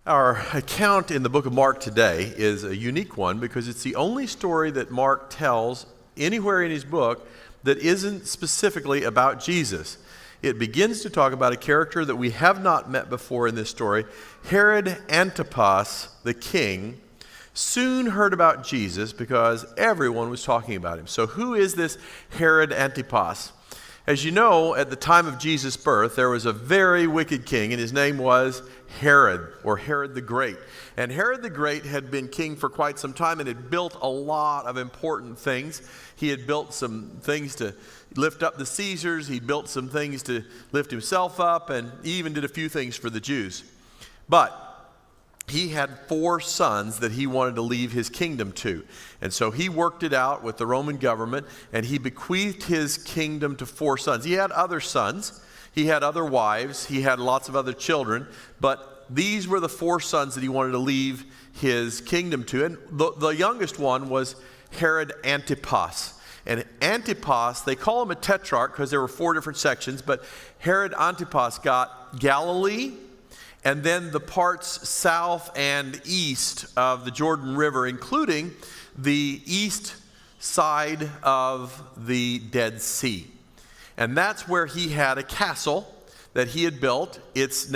Our account in the book of Mark today is a unique one because it's the only story that Mark tells anywhere in his book that isn't specifically about Jesus. It begins to talk about a character that we have not met before in this story. Herod Antipas, the king, soon heard about Jesus because everyone was talking about him. So who is this Herod Antipas? As you know, at the time of Jesus' birth, there was a very wicked king, and his name was Herod, or Herod the Great. And Herod the Great had been king for quite some time and had built a lot of important things. He had built some things to lift up the Caesars. He built some things to lift himself up, and he even did a few things for the Jews. But he had 4 sons that he wanted to leave his kingdom to. And so he worked it out with the Roman government, and he bequeathed his kingdom to 4 sons. He had other sons. He had other wives. He had lots of other children. But these were the 4 sons that he wanted to leave his kingdom to. And the youngest one was Herod Antipas. And Antipas, they call him a tetrarch because there were 4 different sections. But Herod Antipas got Galilee, and then the parts south and east of the Jordan River, including the east side of the Dead Sea. And that's where he had a castle that he had built. It's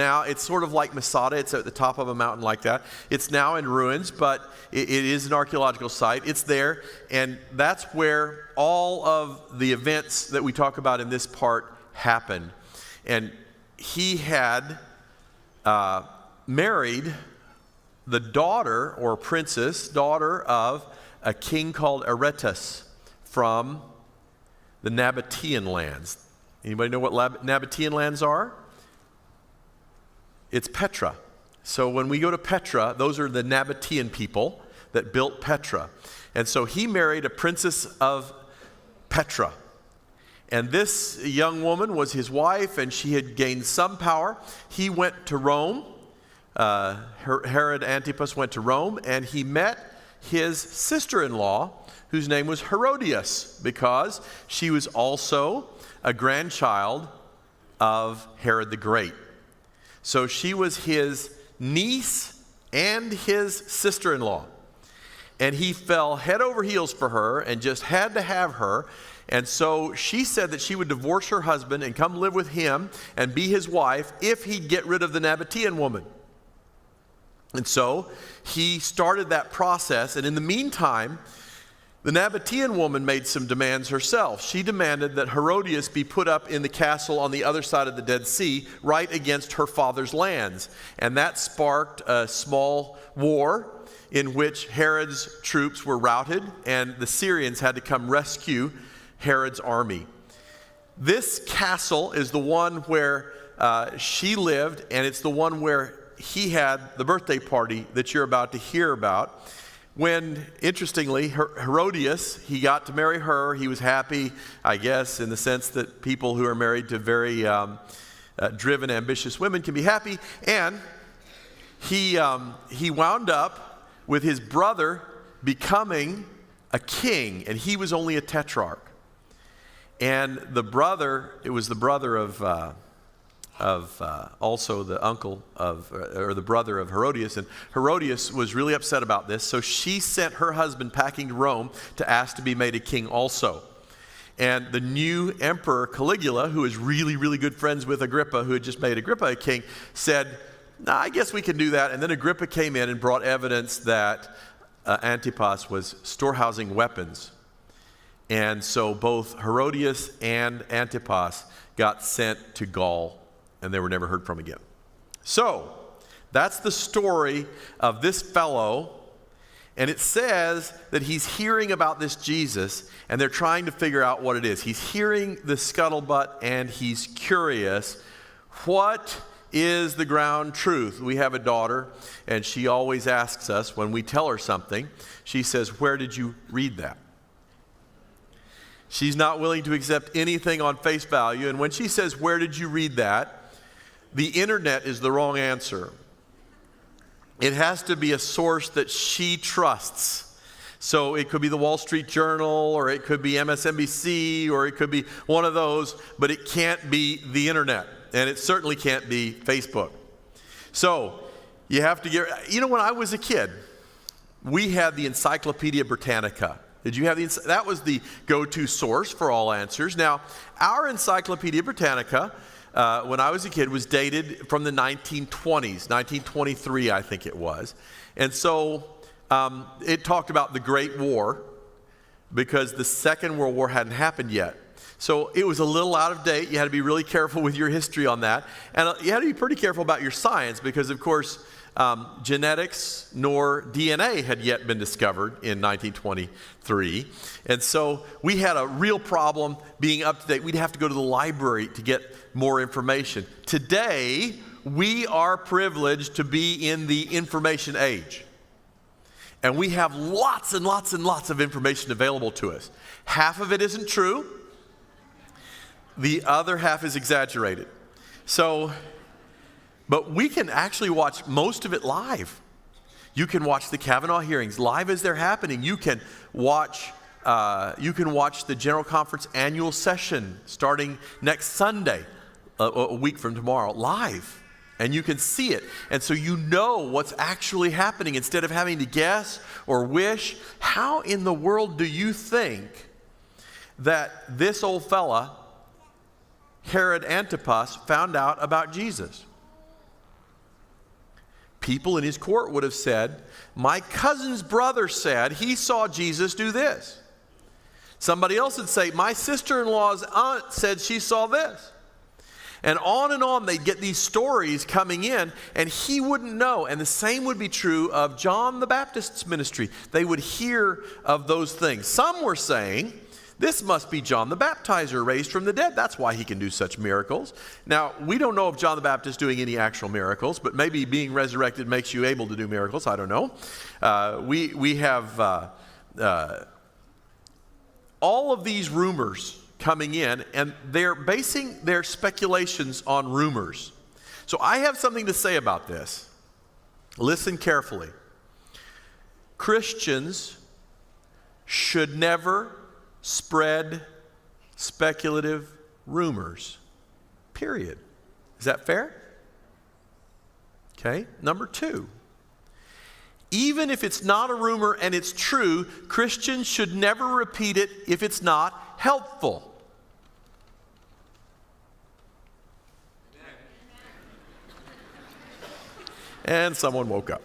sort of like Masada. It's at the top of a mountain like that. It's now in ruins, but it is an archaeological site. It's there, and that's where all of the events that we talk about in this part happened. And he had married the daughter or princess, daughter of a king called Aretas from the Nabatean lands. Anybody know what Nabatean lands are? It's Petra. So when we go to Petra, those are the Nabatean people that built Petra. And so he married a princess of Petra. And this young woman was his wife, and she had gained some power. He went to Rome. Herod Antipas went to Rome, and he met his sister-in-law, whose name was Herodias, because she was also a grandchild of Herod the Great. So she was his niece and his sister-in-law. And he fell head over heels for her and just had to have her. And so she said that she would divorce her husband and come live with him and be his wife if he'd get rid of the Nabatean woman. And so he started that process. And in the meantime, the Nabatean woman made some demands herself. She demanded that Herodias be put up in the castle on the other side of the Dead Sea, right against her father's lands. And that sparked a small war in which Herod's troops were routed, and the Syrians had to come rescue Herod's army. This castle is the one where she lived, and it's the one where he had the birthday party that you're about to hear about. When, interestingly, Herodias, he got to marry her. He was happy, I guess, in the sense that people who are married to very driven, ambitious women can be happy. And he wound up with his brother becoming a king, and he was only a tetrarch. And the brother, it was the brother of also the uncle of, or the brother of Herodias. And Herodias was really upset about this. So she sent her husband packing to Rome to ask to be made a king also. And the new emperor Caligula, who is really, really good friends with Agrippa, who had just made Agrippa a king, said, "Nah, I guess we can do that." And then Agrippa came in and brought evidence that Antipas was storehousing weapons. And so both Herodias and Antipas got sent to Gaul, and they were never heard from again. So that's the story of this fellow. And it says that he's hearing about this Jesus, and they're trying to figure out what it is. He's hearing the scuttlebutt, and he's curious. What is the ground truth? We have a daughter, and she always asks us when we tell her something, she says, "Where did you read that?" She's not willing to accept anything on face value. And when she says, "Where did you read that?" the internet is the wrong answer. It has to be a source that she trusts. So it could be the Wall Street Journal, or it could be MSNBC, or it could be one of those, but it can't be the internet. And it certainly can't be Facebook. So You have to get, when I was a kid, we had the Encyclopedia Britannica. Did you have that was the go-to source for all answers. Now, our Encyclopedia Britannica, when I was a kid, was dated from the 1920s, 1923, I think it was. And so it talked about the Great War because the Second World War hadn't happened yet. So it was a little out of date. You had to be really careful with your history on that. And you had to be pretty careful about your science because, of course, genetics nor DNA had yet been discovered in 1923. And so we had a real problem being up to date. We'd have to go to the library to get more information. Today, we are privileged to be in the information age. And we have lots and lots and lots of information available to us. Half of it isn't true. The other half is exaggerated. But we can actually watch most of it live. You can watch the Kavanaugh hearings live as they're happening. You can watch the General Conference annual session starting next Sunday, a week from tomorrow, live. And you can see it. And so you know what's actually happening instead of having to guess or wish. How in the world do you think that this old fella, Herod Antipas, found out about Jesus? People in his court would have said, my cousin's brother said he saw Jesus do this. Somebody else would say, my sister-in-law's aunt said she saw this. And on they'd get these stories coming in, and he wouldn't know. And the same would be true of John the Baptist's ministry. They would hear of those things. Some were saying, this must be John the Baptizer raised from the dead. That's why he can do such miracles. Now, we don't know if John the Baptist is doing any actual miracles, but maybe being resurrected makes you able to do miracles. I don't know. We have all of these rumors coming in, and they're basing their speculations on rumors. So I have something to say about this. Listen carefully. Christians should never spread speculative rumors, period. Is that fair? Okay, number 2. Even if it's not a rumor and it's true, Christians should never repeat it if it's not helpful. And someone woke up.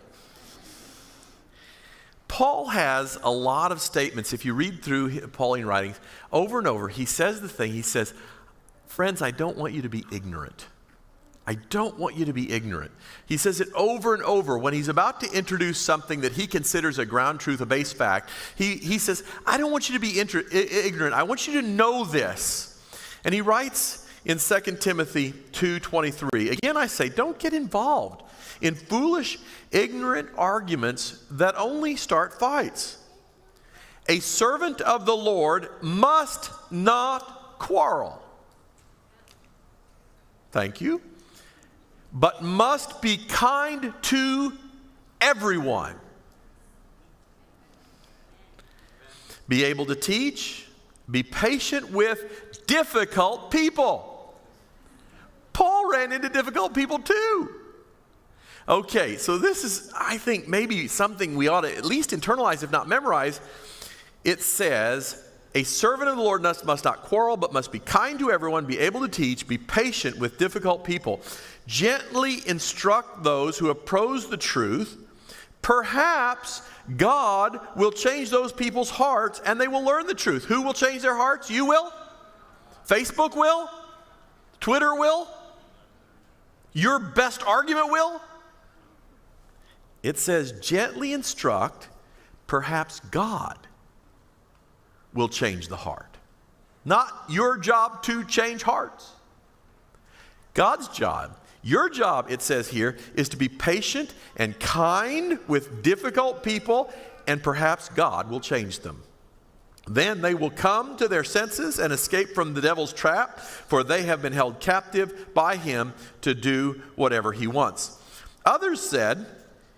Paul has a lot of statements. If you read through Pauline writings, over and over, he says the thing. He says, friends, I don't want you to be ignorant. I don't want you to be ignorant. He says it over and over when he's about to introduce something that he considers a ground truth, a base fact. He says, I don't want you to be ignorant. I want you to know this. And he writes in 2 Timothy 2:23, again I say, don't get involved in foolish, ignorant arguments that only start fights. A servant of the Lord must not quarrel. Thank you. But must be kind to everyone. Be able to teach. Be patient with difficult people. Paul ran into difficult people too. Okay, so this is, I think, maybe something we ought to at least internalize, if not memorize. It says, a servant of the Lord must not quarrel, but must be kind to everyone, be able to teach, be patient with difficult people. Gently instruct those who oppose the truth. Perhaps God will change those people's hearts and they will learn the truth. Who will change their hearts? You will? Facebook will? Twitter will? Your best argument will? It says, gently instruct, perhaps God will change the heart. Not your job to change hearts. God's job. Your job, it says here, is to be patient and kind with difficult people, and perhaps God will change them. Then they will come to their senses and escape from the devil's trap, for they have been held captive by him to do whatever he wants. Others said,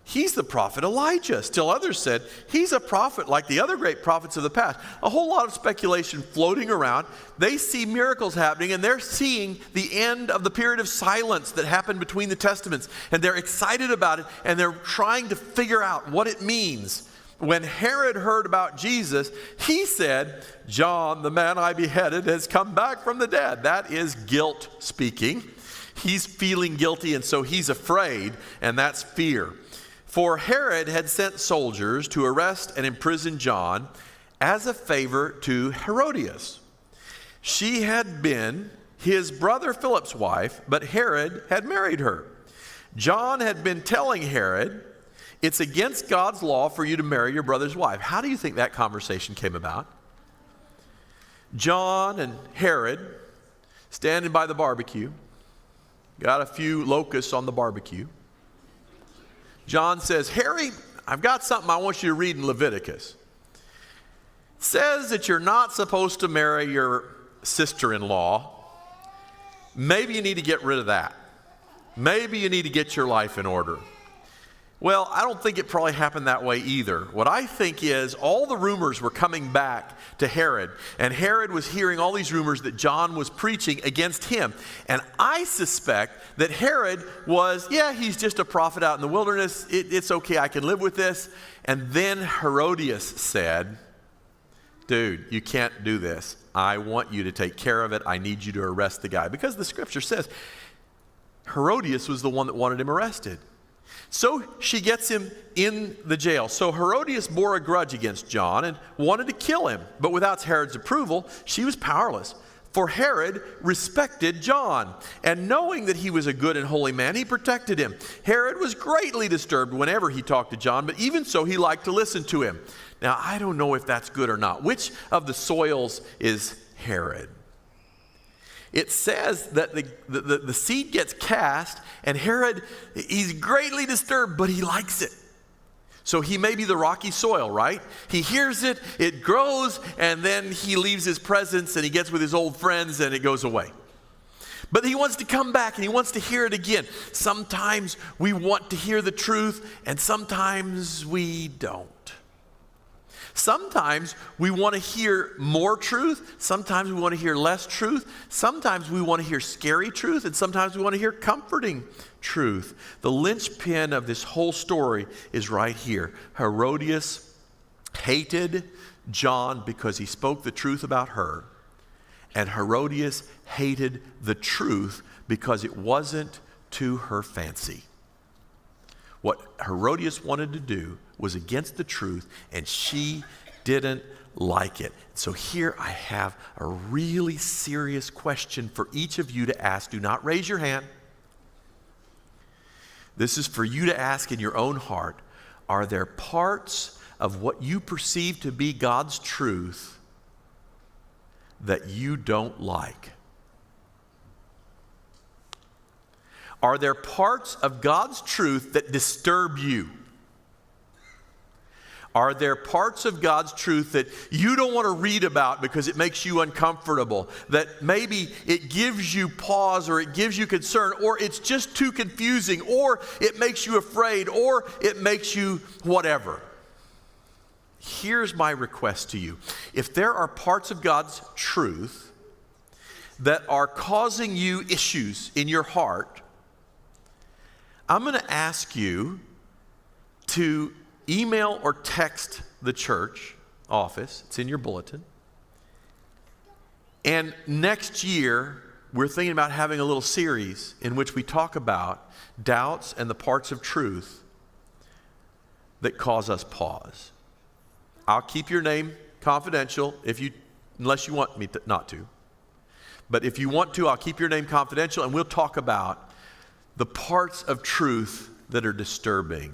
he's the prophet Elijah. Still others said, he's a prophet like the other great prophets of the past. A whole lot of speculation floating around. They see miracles happening, and they're seeing the end of the period of silence that happened between the testaments. And they're excited about it, and they're trying to figure out what it means. When Herod heard about Jesus, he said, John, the man I beheaded, has come back from the dead. That is guilt speaking. He's feeling guilty, and so he's afraid, and that's fear. For Herod had sent soldiers to arrest and imprison John as a favor to Herodias. She had been his brother Philip's wife, but Herod had married her. John had been telling Herod, it's against God's law for you to marry your brother's wife. How do you think that conversation came about? John and Herod standing by the barbecue, got a few locusts on the barbecue. John says, Harry, I've got something I want you to read in Leviticus. It says that you're not supposed to marry your sister-in-law. Maybe you need to get rid of that. Maybe you need to get your life in order. Well, I don't think it probably happened that way either. What I think is all the rumors were coming back to Herod, and Herod was hearing all these rumors that John was preaching against him. And I suspect that Herod was, he's just a prophet out in the wilderness. It's okay, I can live with this. And then Herodias said, dude, you can't do this. I want you to take care of it. I need you to arrest the guy. Because the scripture says Herodias was the one that wanted him arrested. So she gets him in the jail. So Herodias bore a grudge against John and wanted to kill him. But without Herod's approval, she was powerless. For Herod respected John. And knowing that he was a good and holy man, he protected him. Herod was greatly disturbed whenever he talked to John, but even so, he liked to listen to him. Now, I don't know if that's good or not. Which of the soils is Herod? It says that the seed gets cast, and Herod, he's greatly disturbed, but he likes it. So he may be the rocky soil, right? He hears it, it grows, and then he leaves his presence, and he gets with his old friends, and it goes away. But he wants to come back, and he wants to hear it again. Sometimes we want to hear the truth, and sometimes we don't. Sometimes we want to hear more truth. Sometimes we want to hear less truth. Sometimes we want to hear scary truth. And sometimes we want to hear comforting truth. The linchpin of this whole story is right here. Herodias hated John because he spoke the truth about her. And Herodias hated the truth because it wasn't to her fancy. What Herodias wanted to do was against the truth, and she didn't like it. So here I have a really serious question for each of you to ask. Do not raise your hand. This is for you to ask in your own heart. Are there parts of what you perceive to be God's truth that you don't like? Are there parts of God's truth that disturb you? Are there parts of God's truth that you don't want to read about because it makes you uncomfortable? That maybe it gives you pause, or it gives you concern, or it's just too confusing, or it makes you afraid, or it makes you whatever. Here's my request to you. If there are parts of God's truth that are causing you issues in your heart, I'm going to ask you to email or text the church office. It's in your bulletin. And next year, we're thinking about having a little series in which we talk about doubts and the parts of truth that cause us pause. I'll keep your name confidential unless you want me not to. But if you want to, I'll keep your name confidential, and we'll talk about the parts of truth that are disturbing.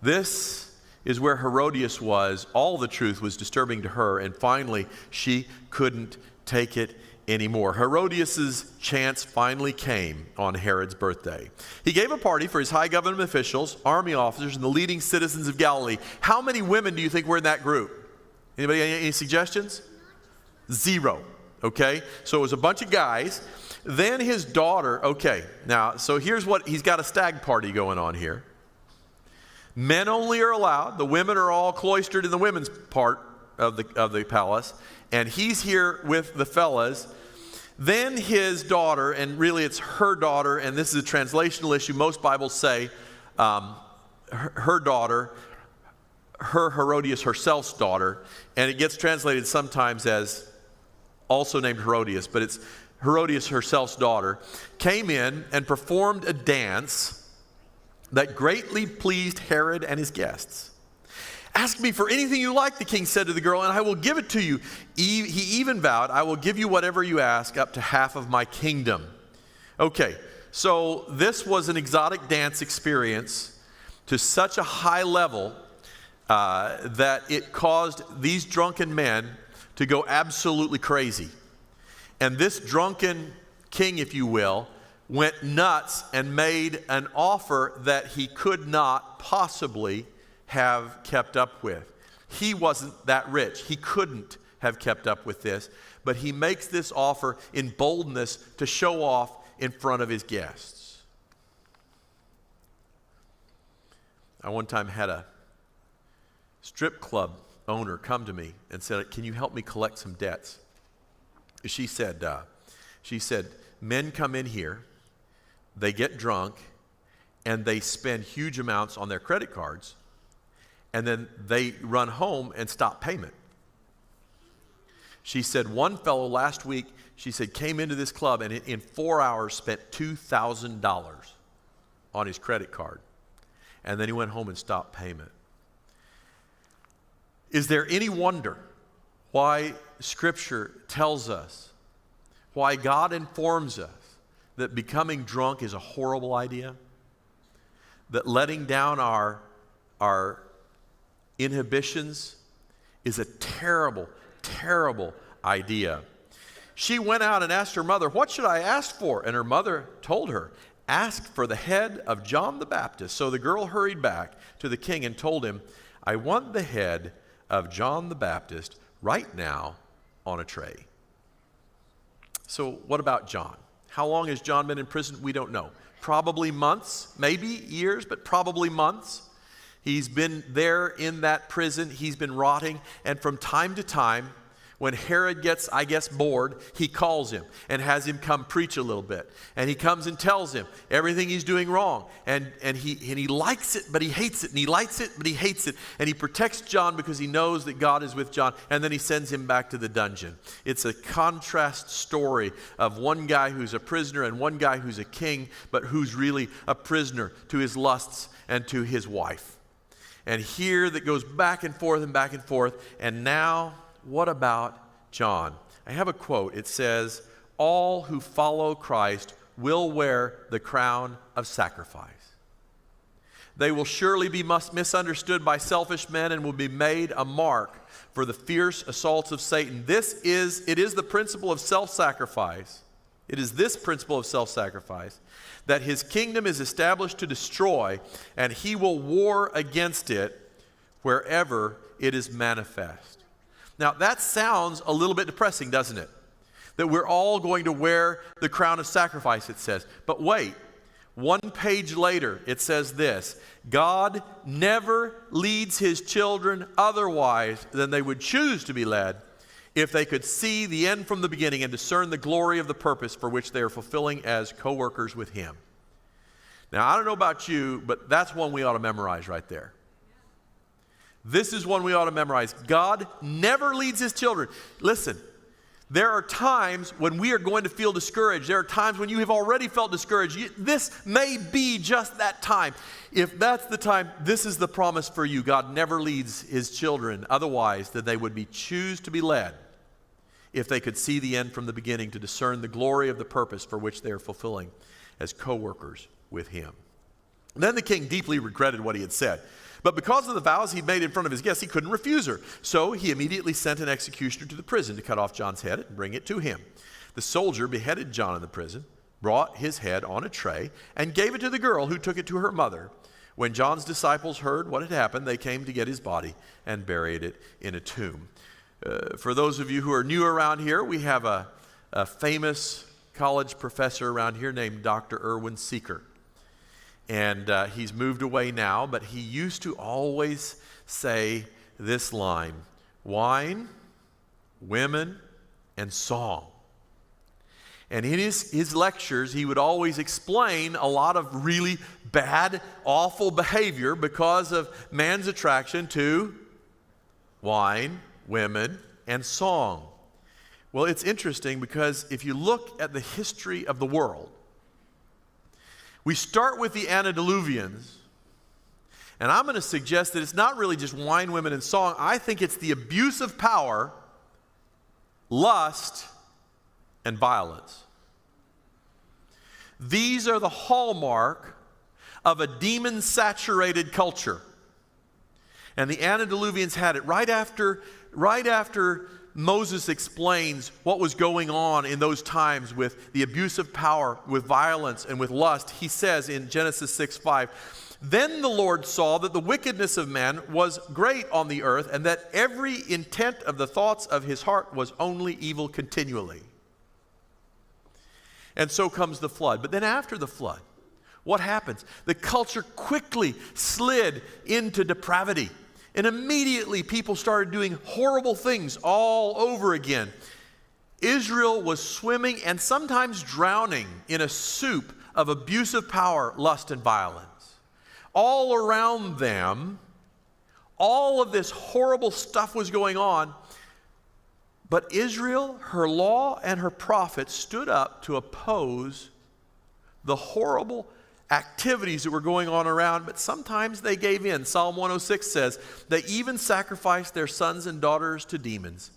This is where Herodias was. All the truth was disturbing to her, and finally she couldn't take it anymore. Herodias' chance finally came on Herod's birthday. He gave a party for his high government officials, army officers, and the leading citizens of Galilee. How many women do you think were in that group? Anybody, any suggestions? 0. Okay, so it was a bunch of guys. Then his daughter, so here's what, he's got a stag party going on here. Men only are allowed. The women are all cloistered in the women's part of the palace. And he's here with the fellas. Then his daughter, and really it's her daughter, and this is a translational issue. Most Bibles say her daughter, her Herodias herself's daughter, and it gets translated sometimes as also named Herodias, but it's Herodias herself's daughter, came in and performed a dance that greatly pleased Herod and his guests. Ask me for anything you like, the king said to the girl, and I will give it to you. He even vowed, I will give you whatever you ask, up to half of my kingdom. Okay, so this was an exotic dance experience to such a high level that it caused these drunken men to go absolutely crazy. And this drunken king, if you will, went nuts and made an offer that he could not possibly have kept up with. He wasn't that rich. He couldn't have kept up with this, but he makes this offer in boldness to show off in front of his guests. I one time had a strip club owner come to me and said, can you help me collect some debts? She said, men come in here, they get drunk, and they spend huge amounts on their credit cards, and then they run home and stop payment. She said one fellow last week, she said, came into this club and in 4 hours spent $2,000 on his credit card. And then he went home and stopped payment. Is there any wonder why Scripture tells us, why God informs us that becoming drunk is a horrible idea? That letting down our inhibitions is a terrible, terrible idea. She went out and asked her mother, what should I ask for? And her mother told her, ask for the head of John the Baptist. So the girl hurried back to the king and told him, I want the head of John the Baptist right now on a tray. So what about John? How long has John been in prison? We don't know. Probably months, maybe years, but probably months. He's been there in that prison. He's been rotting. And from time to time, when Herod gets, I guess, bored, he calls him and has him come preach a little bit. And he comes and tells him everything he's doing wrong. And he likes it, but he hates it. And he likes it, but he hates it. And he protects John because he knows that God is with John. And then he sends him back to the dungeon. It's a contrast story of one guy who's a prisoner and one guy who's a king, but who's really a prisoner to his lusts and to his wife. And here that goes back and forth and back and forth. And now, what about John? I have a quote. It says, all who follow Christ will wear the crown of sacrifice. They will surely be misunderstood by selfish men and will be made a mark for the fierce assaults of Satan. It is the principle of self-sacrifice. It is this principle of self-sacrifice that his kingdom is established to destroy, and he will war against it wherever it is manifest. Now, that sounds a little bit depressing, doesn't it? That we're all going to wear the crown of sacrifice, it says. But wait, one page later, it says this: God never leads his children otherwise than they would choose to be led if they could see the end from the beginning and discern the glory of the purpose for which they are fulfilling as co-workers with him. Now, I don't know about you, but that's one we ought to memorize right there. This is one we ought to memorize. God never leads his children. Listen, there are times when we are going to feel discouraged. There are times when you have already felt discouraged. This may be just that time. If that's the time, this is the promise for you. God never leads his children otherwise than they would choose to be led if they could see the end from the beginning, to discern the glory of the purpose for which they are fulfilling as co-workers with him. Then the king deeply regretted what he had said. But because of the vows he'd made in front of his guests, he couldn't refuse her. So he immediately sent an executioner to the prison to cut off John's head and bring it to him. The soldier beheaded John in the prison, brought his head on a tray, and gave it to the girl, who took it to her mother. When John's disciples heard what had happened, they came to get his body and buried it in a tomb. For those of you who are new around here, we have a famous college professor around here named Dr. Erwin Seeker. And he's moved away now, but he used to always say this line: wine, women, and song. And in his lectures, he would always explain a lot of really bad, awful behavior because of man's attraction to wine, women, and song. Well, it's interesting because if you look at the history of the world, we start with the antediluvians, and I'm going to suggest that it's not really just wine, women, and song. I think it's the abuse of power, lust, and violence. These are the hallmark of a demon-saturated culture. And the antediluvians had it right after Moses explains what was going on in those times with the abuse of power, with violence, and with lust. He says in Genesis 6:5, "Then the Lord saw that the wickedness of man was great on the earth, and that every intent of the thoughts of his heart was only evil continually." And so comes the flood. But then after the flood, what happens? The culture quickly slid into depravity. And immediately people started doing horrible things all over again. Israel was swimming and sometimes drowning in a soup of abusive power, lust, and violence. All around them, all of this horrible stuff was going on. But Israel, her law, and her prophets stood up to oppose the horrible activities that were going on around, but sometimes they gave in. Psalm 106 says, "They even sacrificed their sons and daughters to demons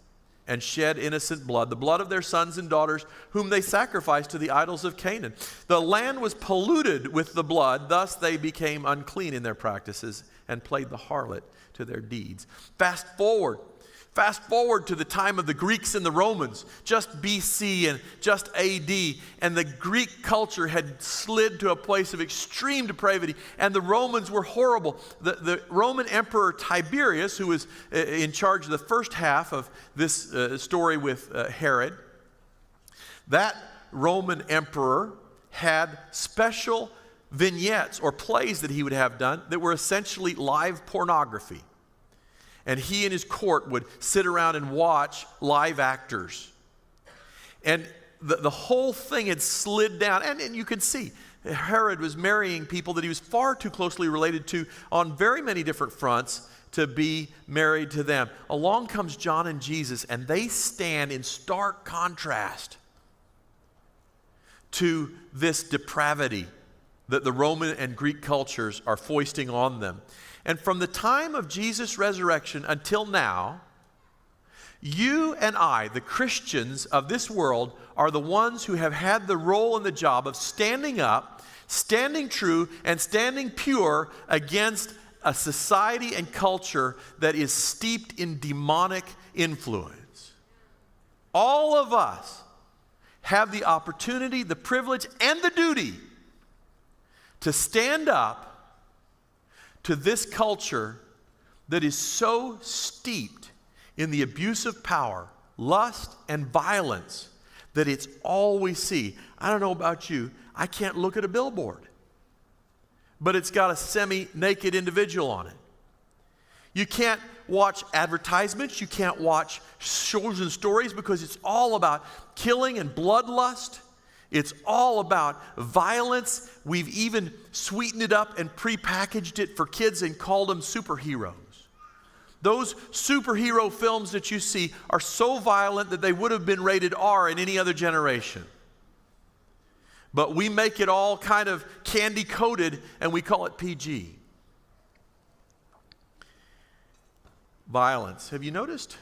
and shed innocent blood, the blood of their sons and daughters whom they sacrificed to the idols of Canaan. The land was polluted with the blood, thus they became unclean in their practices and played the harlot to their deeds." Fast forward to the time of the Greeks and the Romans, just BC and just AD, and the Greek culture had slid to a place of extreme depravity, and the Romans were horrible. The Roman Emperor Tiberius, who was in charge of the first half of this story with Herod, that Roman emperor had special vignettes or plays that he would have done that were essentially live pornography. And he and his court would sit around and watch live actors. And the whole thing had slid down. And you could see Herod was marrying people that he was far too closely related to on very many different fronts to be married to them. Along comes John and Jesus, and they stand in stark contrast to this depravity that the Roman and Greek cultures are foisting on them. And from the time of Jesus' resurrection until now, you and I, the Christians of this world, are the ones who have had the role and the job of standing up, standing true, and standing pure against a society and culture that is steeped in demonic influence. All of us have the opportunity, the privilege, and the duty to stand up to this culture that is so steeped in the abuse of power, lust, and violence that it's all we see. I don't know about you, I can't look at a billboard, but it's got a semi-naked individual on it. You can't watch advertisements, you can't watch shows and stories because it's all about killing and bloodlust. It's all about violence. We've even sweetened it up and prepackaged it for kids and called them superheroes. Those superhero films that you see are so violent that they would have been rated R in any other generation. But we make it all kind of candy-coated and we call it PG. Violence. Have you noticed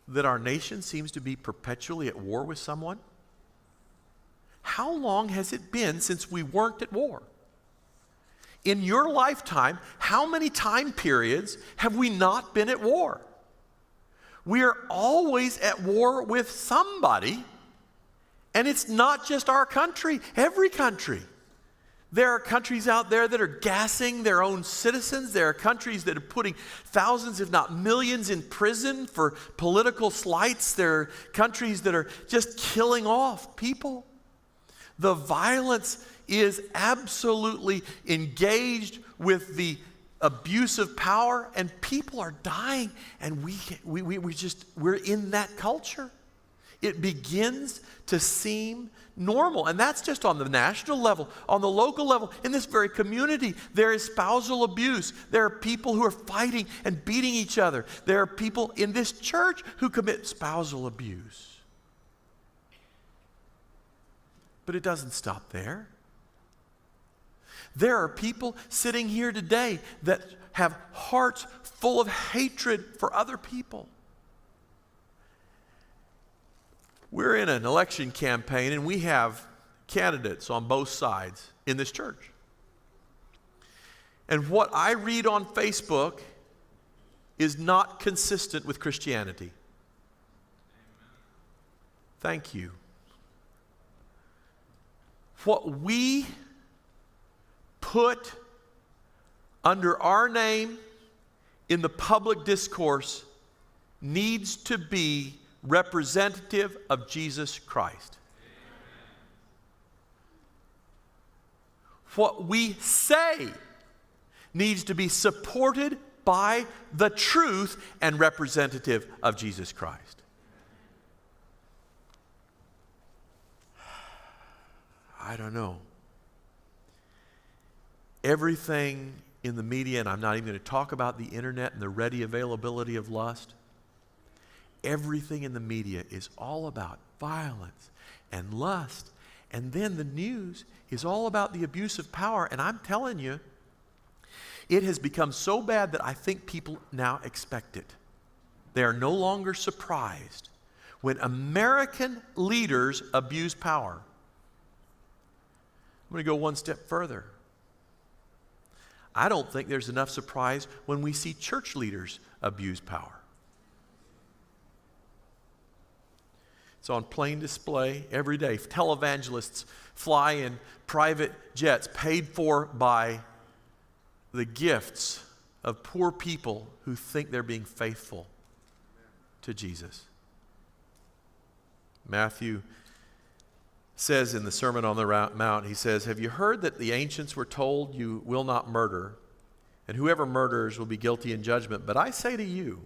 that our nation seems to be perpetually at war with someone? How long has it been since we weren't at war? In your lifetime, how many time periods have we not been at war? We are always at war with somebody, and it's not just our country, every country. There are countries out there that are gassing their own citizens. There are countries that are putting thousands, if not millions, in prison for political slights. There are countries that are just killing off people. The violence is absolutely engaged with the abuse of power, and people are dying, and we're in that culture. It begins to seem normal, and that's just on the national level. On the local level, in this very community, there is spousal abuse. There are people who are fighting and beating each other. There are people in this church who commit spousal abuse. But it doesn't stop there. There are people sitting here today that have hearts full of hatred for other people. We're in an election campaign, and we have candidates on both sides in this church. And what I read on Facebook is not consistent with Christianity. Thank you. What we put under our name in the public discourse needs to be representative of Jesus Christ. What we say needs to be supported by the truth and representative of Jesus Christ. I don't know. Everything in the media, and I'm not even going to talk about the internet and the ready availability of lust. Everything in the media is all about violence and lust. And then the news is all about the abuse of power. And I'm telling you, it has become so bad that I think people now expect it. They are no longer surprised when American leaders abuse power. I'm going to go one step further. I don't think there's enough surprise when we see church leaders abuse power. It's on plain display every day. Televangelists fly in private jets paid for by the gifts of poor people who think they're being faithful to Jesus. Matthew says in the Sermon on the Mount, he says, "Have you heard that the ancients were told you will not murder, and whoever murders will be guilty in judgment? But I say to you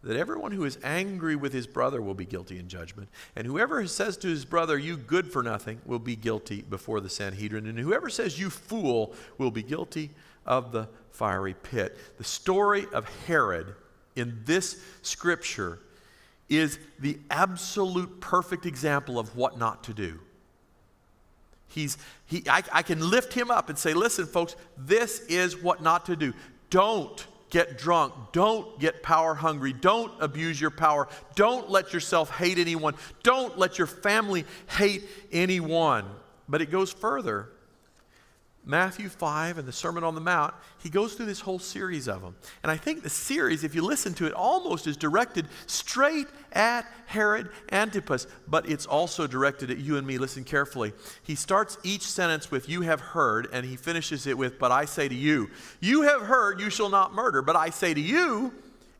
that everyone who is angry with his brother will be guilty in judgment. And whoever says to his brother, 'You good for nothing,' will be guilty before the Sanhedrin. And whoever says, 'You fool,' will be guilty of the fiery pit." The story of Herod in this scripture is the absolute perfect example of what not to do. I can lift him up and say, listen, folks, this is what not to do. Don't get drunk. Don't get power hungry. Don't abuse your power. Don't let yourself hate anyone. Don't let your family hate anyone. But it goes further. Matthew 5 and the Sermon on the Mount, he goes through this whole series of them. And I think the series, if you listen to it, almost is directed straight at Herod Antipas, but it's also directed at you and me. Listen carefully. He starts each sentence with, "You have heard," and he finishes it with, "But I say to you, you have heard you shall not murder. But I say to you,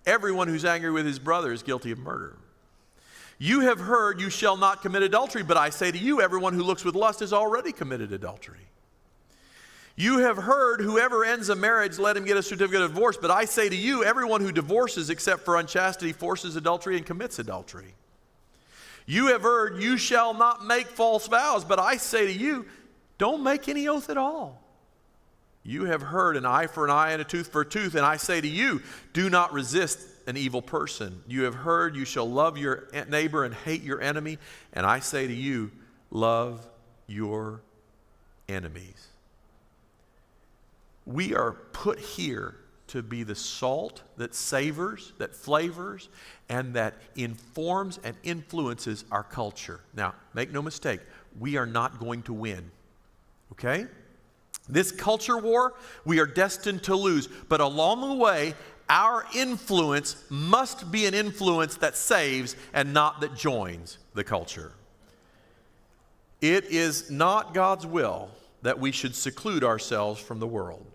everyone who's angry with his brother is guilty of murder. You have heard you shall not commit adultery. But I say to you, everyone who looks with lust has already committed adultery. You have heard whoever ends a marriage, let him get a certificate of divorce. But I say to you, everyone who divorces except for unchastity forces adultery and commits adultery. You have heard you shall not make false vows. But I say to you, don't make any oath at all. You have heard an eye for an eye and a tooth for a tooth. And I say to you, do not resist an evil person. You have heard you shall love your neighbor and hate your enemy. And I say to you, love your enemies." We are put here to be the salt that savors, that flavors, and that informs and influences our culture. Now, make no mistake, we are not going to win. Okay? This culture war, we are destined to lose. But along the way, our influence must be an influence that saves and not that joins the culture. It is not God's will that we should seclude ourselves from the world.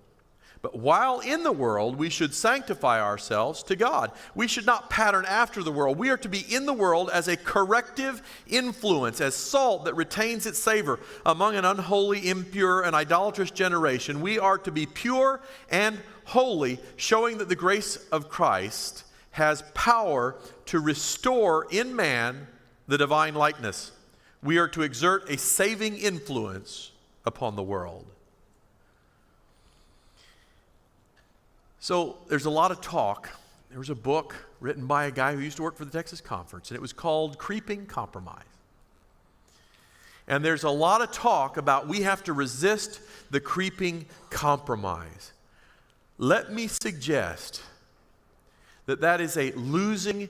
But while in the world, we should sanctify ourselves to God. We should not pattern after the world. We are to be in the world as a corrective influence, as salt that retains its savor among an unholy, impure, and idolatrous generation. We are to be pure and holy, showing that the grace of Christ has power to restore in man the divine likeness. We are to exert a saving influence upon the world. So there's a lot of talk. There was a book written by a guy who used to work for the Texas Conference, and it was called Creeping Compromise. And there's a lot of talk about we have to resist the creeping compromise. Let me suggest that that is a losing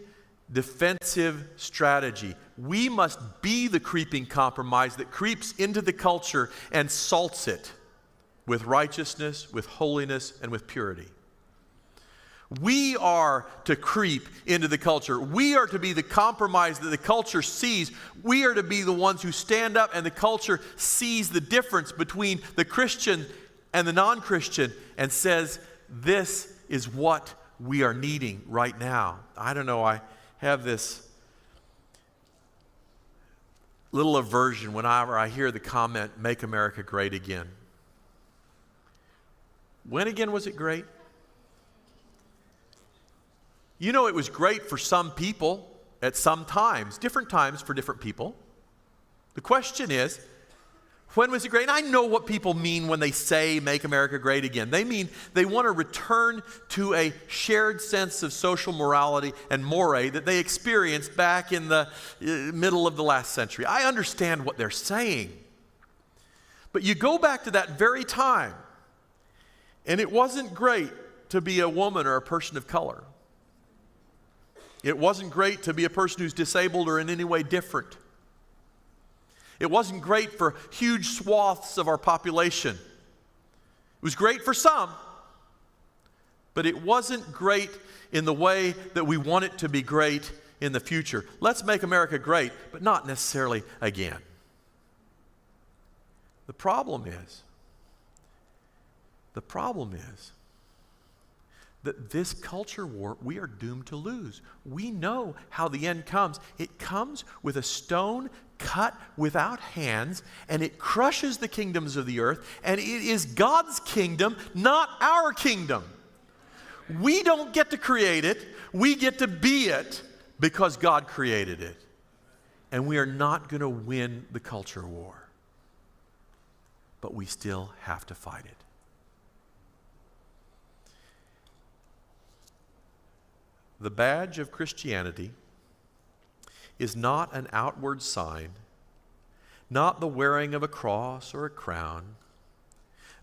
defensive strategy. We must be the creeping compromise that creeps into the culture and salts it with righteousness, with holiness, and with purity. We are to creep into the culture. We are to be the compromise that the culture sees. We are to be the ones who stand up and the culture sees the difference between the Christian and the non-Christian and says, this is what we are needing right now. I don't know, I have this little aversion whenever I hear the comment, "Make America Great Again." When again was it great? You know, it was great for some people at some times, different times for different people. The question is, when was it great? And I know what people mean when they say "Make America Great Again." They mean they want to return to a shared sense of social morality and moray that they experienced back in the middle of the last century. I understand what they're saying. But you go back to that very time, and it wasn't great to be a woman or a person of color. It wasn't great to be a person who's disabled or in any way different. It wasn't great for huge swaths of our population. It was great for some, but it wasn't great in the way that we want it to be great in the future. Let's make America great, but not necessarily again. The problem is that this culture war we are doomed to lose. We know how the end comes. It comes with a stone cut without hands, and it crushes the kingdoms of the earth, and it is God's kingdom, not our kingdom. We don't get to create it. We get to be it because God created it. And we are not going to win the culture war. But we still have to fight it. The badge of Christianity is not an outward sign, not the wearing of a cross or a crown,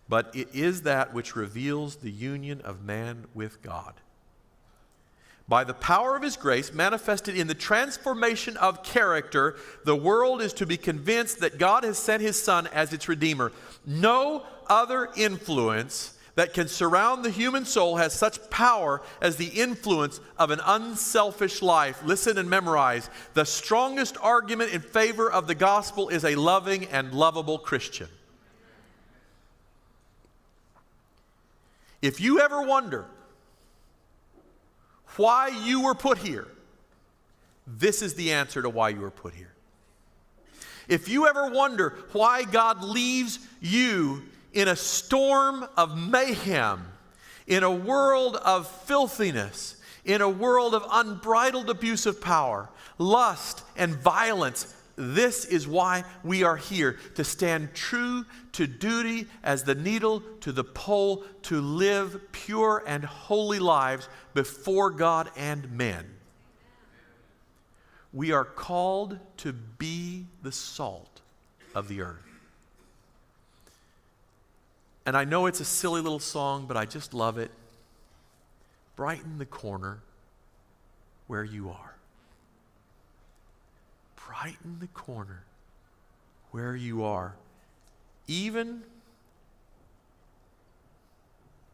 but it is that which reveals the union of man with God. By the power of His grace manifested in the transformation of character, the world is to be convinced that God has sent His Son as its Redeemer. No other influence that can surround the human soul has such power as the influence of an unselfish life. Listen and memorize. The strongest argument in favor of the gospel is a loving and lovable Christian. If you ever wonder why you were put here, this is the answer to why you were put here. If you ever wonder why God leaves you in a storm of mayhem, in a world of filthiness, in a world of unbridled abuse of power, lust, and violence, this is why we are here, to stand true to duty as the needle to the pole, to live pure and holy lives before God and men. We are called to be the salt of the earth. And I know it's a silly little song, but I just love it. Brighten the corner where you are. Brighten the corner where you are. Even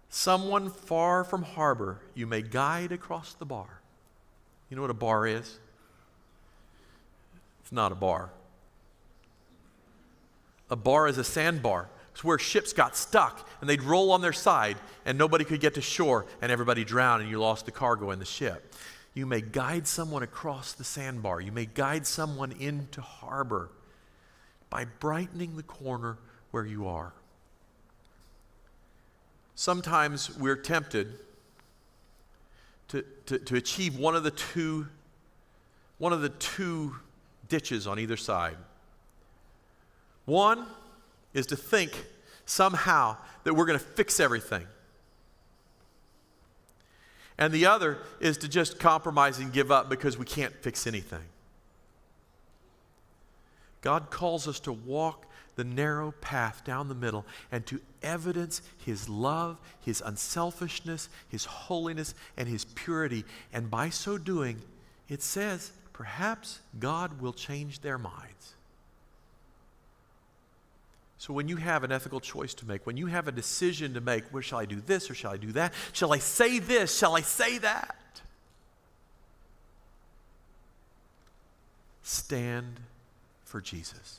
someone far from harbor, you may guide across the bar. You know what a bar is? It's not a bar. A bar is a sandbar. where ships got stuck and they'd roll on their side and nobody could get to shore and everybody drowned and you lost the cargo in the ship. You may guide someone across the sandbar. You may guide someone into harbor by brightening the corner where you are. Sometimes we're tempted to achieve one of the two ditches on either side. One is to think somehow that we're going to fix everything. And the other is to just compromise and give up because we can't fix anything. God calls us to walk the narrow path down the middle and to evidence His love, His unselfishness, His holiness, and His purity. And by so doing, it says, perhaps God will change their minds. So when you have an ethical choice to make, when you have a decision to make, well, shall I do this or shall I do that? Shall I say this? Shall I say that? Stand for Jesus.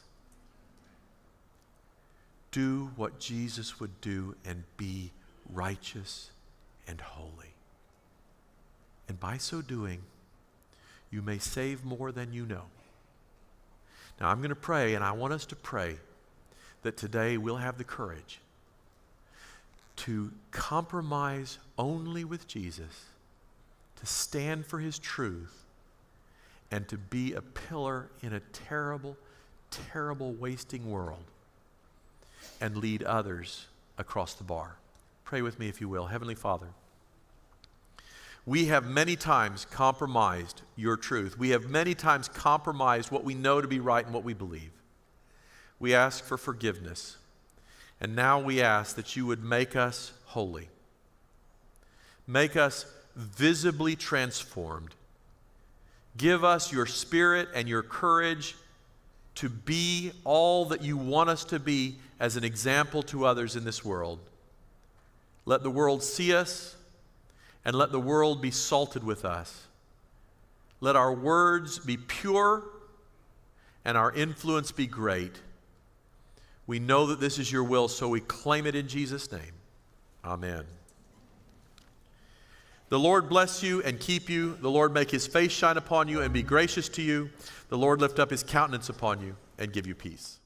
Do what Jesus would do and be righteous and holy. And by so doing, you may save more than you know. Now I'm going to pray, and I want us to pray that today we'll have the courage to compromise only with Jesus, to stand for His truth, and to be a pillar in a terrible, terrible, wasting world, and lead others across the bar. Pray with me if you will. Heavenly Father, we have many times compromised your truth. We have many times compromised what we know to be right and what we believe. We ask for forgiveness. And now we ask that you would make us holy. Make us visibly transformed. Give us your spirit and your courage to be all that you want us to be as an example to others in this world. Let the world see us, and let the world be salted with us. Let our words be pure and our influence be great. We know that this is your will, so we claim it in Jesus' name. Amen. The Lord bless you and keep you. The Lord make His face shine upon you and be gracious to you. The Lord lift up His countenance upon you and give you peace.